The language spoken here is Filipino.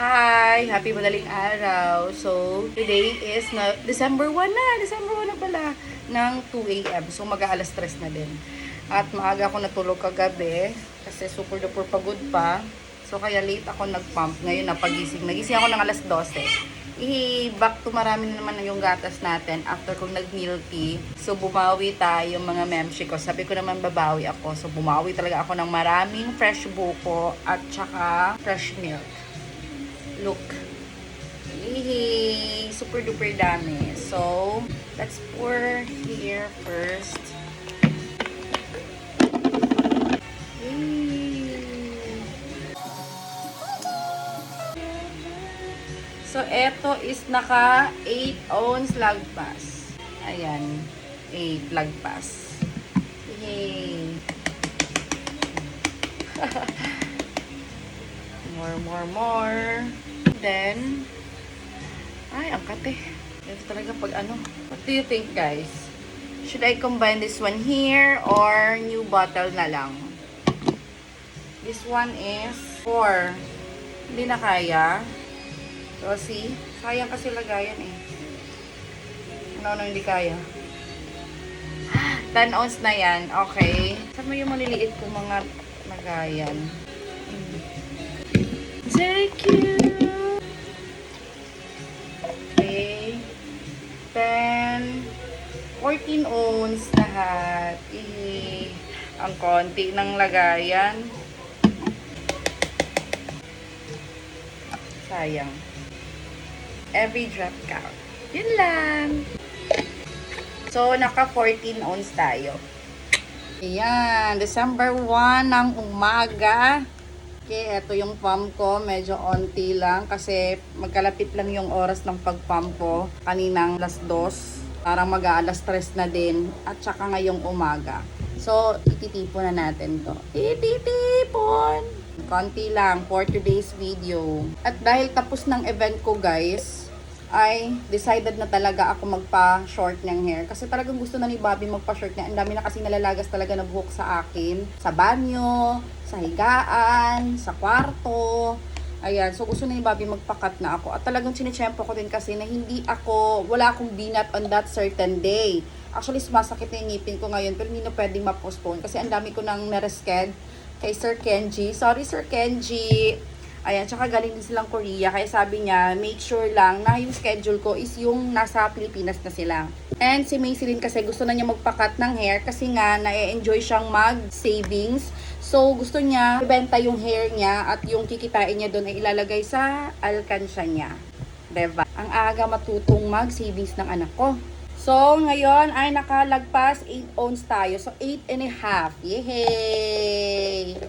Hi! Happy madaling araw. So, today is na December 1 na. December 1 na pala. Ng 2 a.m. So, mag-aalas 3 na din. At maaga ako natulog kagabi. Kasi super duper pagod pa. So, kaya late ako nag-pump. Ngayon napagising. Nagising ako ng alas 12. Back to marami na naman yung gatas natin after kong nag-milk tea. So, bumawi tayo mga memshi ko. Sabi ko naman babawi ako. So, bumawi talaga ako ng maraming fresh buko at saka fresh milk. Look. Yay! Super duper dami. So, let's pour here first. Yay! So, eto is naka 8 ounce lagpas. Ayan. 8 lagpas. Yay! More. Then, ay, ang kate. Ito talaga pag ano. What do you think, guys? Should I combine this one here or new bottle na lang? This one is 4. Hindi na kaya. So, see? Sayang kasi lagayan eh. Ano hindi kaya? 10 ounce na yan. Okay. Saan mo yung maliliit kong mga lagayan? Thank you! Okay. Then, 14 ounce lahat. Ang konti ng lagayan. Sayang. Every drop count. Yun lang. So, naka 14 ounce tayo. Ayan. December 1 ng umaga. Okay, ito yung pump ko. Medyo onti lang kasi magkalapit lang yung oras ng pag-pump ko. Kaninang alas 2. Parang mag-aalas 3 na din. At saka ngayong umaga. So, ititipon na natin to. Ititipon! Konti lang for today's video. At dahil tapos ng event ko, guys, ay decided na talaga ako magpa-short ng hair. Kasi talagang gusto na ni Bobby magpa-short niya. Ang dami na kasi nalalagas talaga na buhok sa akin. Sa banyo, sa higaan, sa kwarto. Ayan, so gusto na ni Bobby magpa-cut na ako. At talagang sinitsyempo ko din kasi na wala akong binat on that certain day. Actually, sumasakit na yung ngipin ko ngayon pero hindi na pwedeng ma-postpone. Kasi ang dami ko nang naresced kay Sir Kenji. Sorry, Sir Kenji. Ayan, tsaka galing din silang Korea. Kaya sabi niya, make sure lang na yung schedule ko is yung nasa Pilipinas na sila. And si Macyline kasi gusto na niya magpa-cut ng hair kasi nga na-enjoy siyang mag-savings. So, gusto niya ibenta yung hair niya at yung kikitain niya doon ay ilalagay sa alkansya niya. Diba? Ang aga matutong mag-savings ng anak ko. So, ngayon ay nakalagpas 8 ounce tayo. So, 8 and a half. Yehey!